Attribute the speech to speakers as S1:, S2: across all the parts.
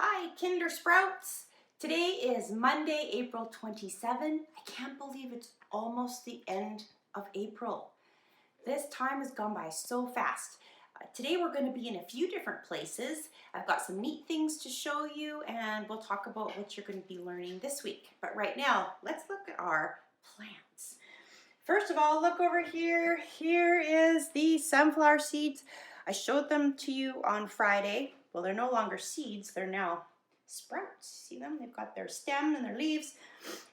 S1: Hi, Kinder Sprouts. Today is Monday, April 27. I can't believe it's almost the end of April. This time has gone by so fast. Today we're going to be in a few different places. I've got some neat things to show you and we'll talk about what you're going to be learning this week. But right now, let's look at our plants. First of all, look over here. Here is the sunflower seeds. I showed them to you on Friday. Well, they're no longer seeds, they're now sprouts. See them? They've got their stem and their leaves.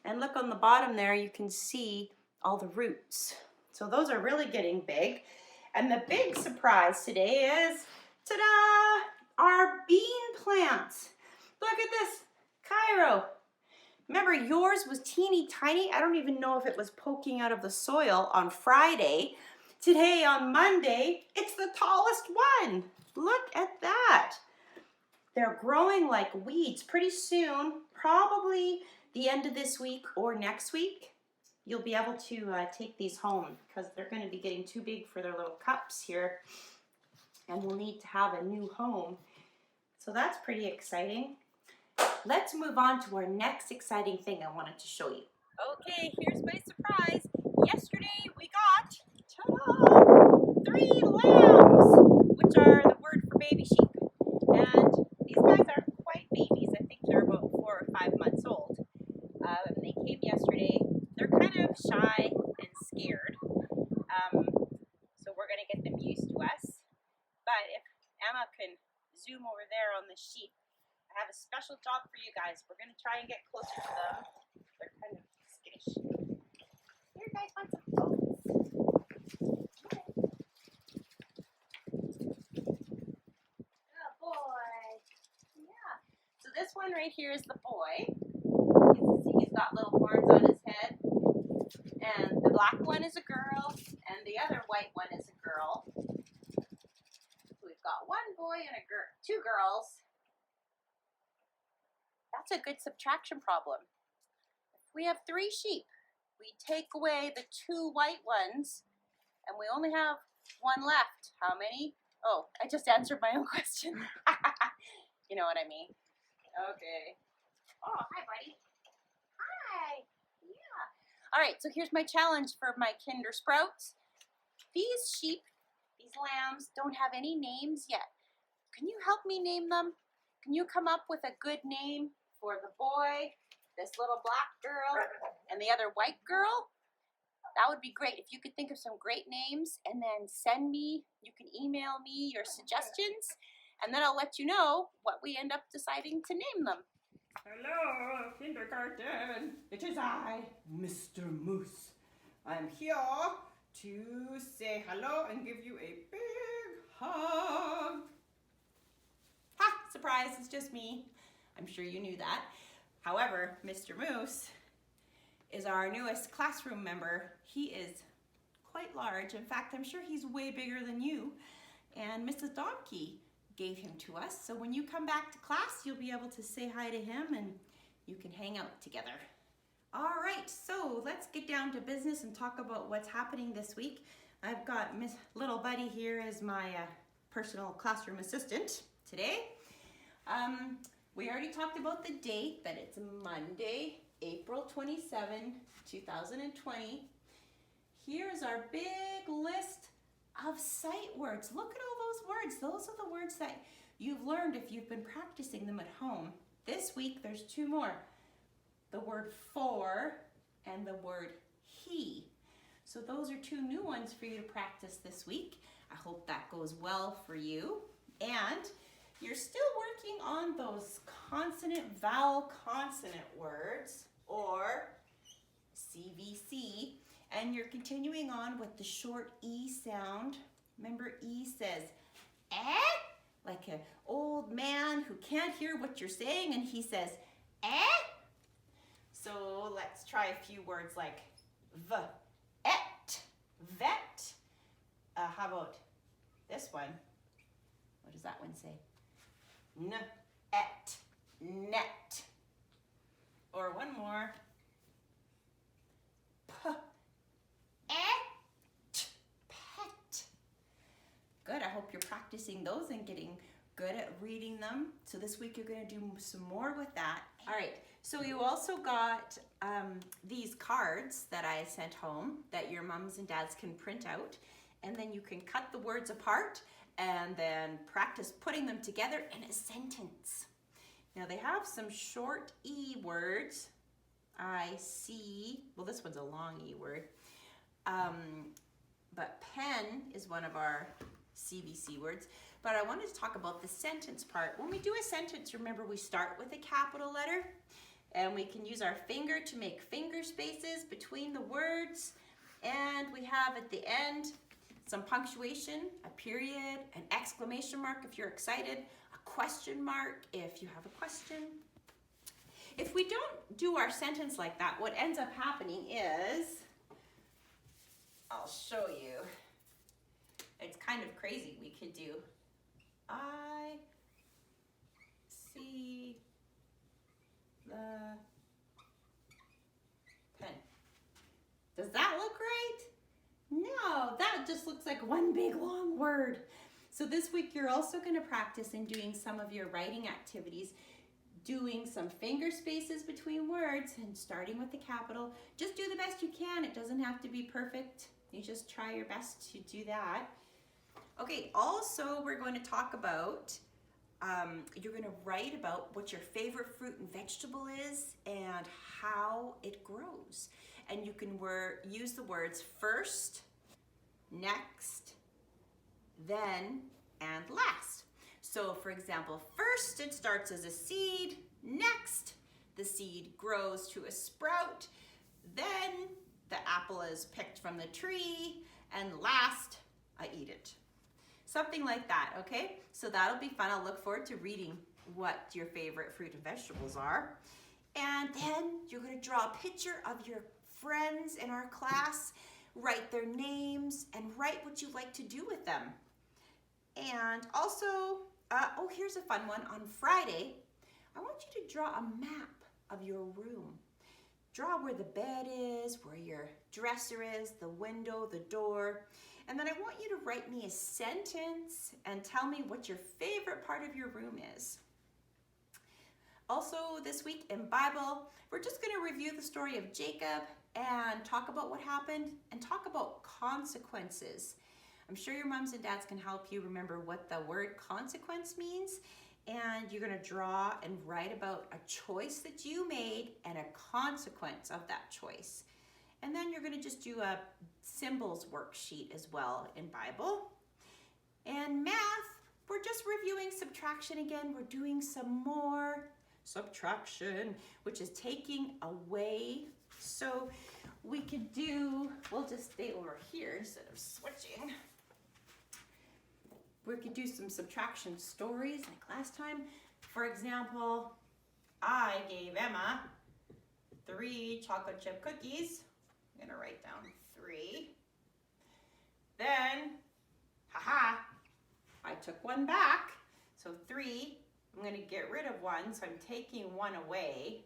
S1: And look on the bottom there, you can see all the roots. So those are really getting big. And the big surprise today is, ta-da, our bean plants. Look at this, Cairo. Remember, yours was teeny tiny. I don't even know if it was poking out of the soil on Friday. Today, on Monday, it's the tallest one. Look at that. They're growing like weeds. Pretty soon, probably the end of this week or next week, you'll be able to take these home because they're going to be getting too big for their little cups here. And we'll need to have a new home. So that's pretty exciting. Let's move on to our next exciting thing I wanted to show you. Okay, here's my surprise. Yesterday we got, ta-da, 3 lambs, which are the word for baby sheep. And these guys aren't quite babies. I think they're about 4 or 5 months old. They came yesterday. They're kind of shy and scared. So we're going to get them used to us. But if Emma can zoom over there on the sheep, I have a special job for you guys. We're going to try and get closer to them. They're kind of skittish. Here, guys, want some oats? Good boy. Yeah. So this one right here is the boy. You can see he's got little horns on his head. And the black one is a girl, and the other white one is a girl. So we've got one boy and 2 girls. That's a good subtraction problem. If we have 3 sheep, we take away the 2 white ones, and we only have 1 left. How many? Oh, I just answered my own question. You know what I mean? Okay. Oh, hi, buddy. Hi. Yeah. All right, so here's my challenge for my Kinder Sprouts. These sheep, these lambs, don't have any names yet. Can you help me name them? Can you come up with a good name for the boy, this little black girl, and the other white girl? That would be great. If you could think of some great names and then send me, you can email me your suggestions, and then I'll let you know what we end up deciding to name them.
S2: Hello, kindergarten. It is I, Mr. Moose. I'm here to say hello and give you a big hug.
S1: Ha! Surprise, it's just me. I'm sure you knew that. However, Mr. Moose is our newest classroom member. He is quite large. In fact, I'm sure he's way bigger than you. And Mrs. Domke gave him to us. So when you come back to class, you'll be able to say hi to him and you can hang out together. All right, so let's get down to business and talk about what's happening this week. I've got Miss Little Buddy here as my personal classroom assistant today. We already talked about the date, that it's Monday, April 27, 2020. Here's our big list of sight words. Look at all those words. Those are the words that you've learned if you've been practicing them at home. This week, there's 2 more. The word for and the word he. So those are 2 new ones for you to practice this week. I hope that goes well for you. And you're still working on those consonant, vowel, consonant words, or CVC, and you're continuing on with the short E sound. Remember, E says, eh? Like an old man who can't hear what you're saying, and he says, eh? So let's try a few words like et, vet. How about this one? What does that one say? Net, net. Or one more. Pet. Good, I hope you're practicing those and getting good at reading them. So this week you're going to do some more with that. All right, so you also got these cards that I sent home that your moms and dads can print out, and then you can cut the words apart and then practice putting them together in a sentence. Now they have some short E words. I see, well, this one's a long E word. But pen is one of our CVC words. But I wanted to talk about the sentence part. When we do a sentence, remember we start with a capital letter, and we can use our finger to make finger spaces between the words. And we have at the end some punctuation, a period, an exclamation mark if you're excited, a question mark if you have a question. If we don't do our sentence like that, what ends up happening is, I'll show you. It's kind of crazy. We could do, I see the pen. Does that look right? No, that just looks like one big long word. So this week you're also going to practice in doing some of your writing activities, doing some finger spaces between words and starting with the capital. Just do the best you can. It doesn't have to be perfect. You just try your best to do that. Okay, also we're going to talk about, you're going to write about what your favorite fruit and vegetable is and how it grows. And you can use the words first, next, then, and last. So for example, first it starts as a seed, next the seed grows to a sprout, then the apple is picked from the tree, and last I eat it. Something like that, okay? So that'll be fun. I'll look forward to reading what your favorite fruit and vegetables are. And then you're going to draw a picture of your friends in our class, write their names, and write what you like to do with them. And also, oh, here's a fun one. On Friday, I want you to draw a map of your room. Draw where the bed is, where your dresser is, the window, the door. And then I want you to write me a sentence and tell me what your favorite part of your room is. Also this week in Bible, we're just going to review the story of Jacob and talk about what happened and talk about consequences. I'm sure your moms and dads can help you remember what the word consequence means. And you're going to draw and write about a choice that you made and a consequence of that choice. And then you're going to just do a symbols worksheet as well in Bible. And math, we're just reviewing subtraction again. We're doing some more subtraction, which is taking away. So we could do, we'll just stay over here instead of switching. We could do some subtraction stories like last time. For example, I gave Emma 3 chocolate chip cookies. I'm gonna write down 3. Then, I took one back. So 3, I'm gonna get rid of 1, so I'm taking 1 away.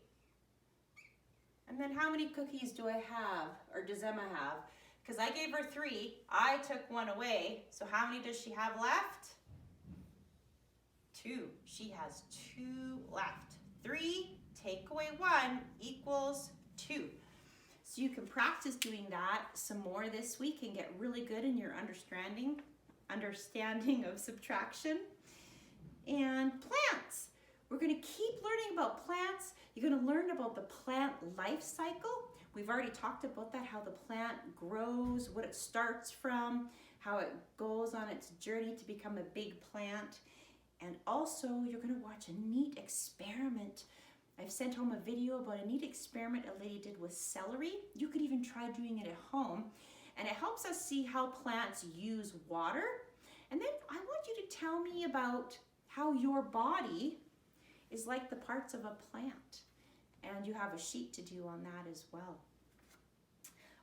S1: And then how many cookies do I have, or does Emma have? Because I gave her 3, I took 1 away, so how many does she have left? 2. She has 2 left. 3, take away 1 equals 2. So you can practice doing that some more this week and get really good in your understanding of subtraction. And plants. We're going to keep learning about plants. You're going to learn about the plant life cycle. We've already talked about that, how the plant grows, what it starts from, how it goes on its journey to become a big plant. And also, you're going to watch a neat experiment. I've sent home a video about a neat experiment a lady did with celery. You could even try doing it at home. And it helps us see how plants use water. And then I want you to tell me about how your body is like the parts of a plant. And you have a sheet to do on that as well.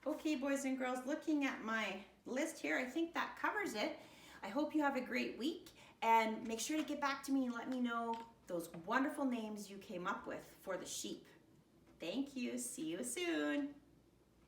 S1: Okay, boys and girls, looking at my list here, I think that covers it. I hope you have a great week, and make sure to get back to me and let me know those wonderful names you came up with for the sheep. Thank you. See you soon.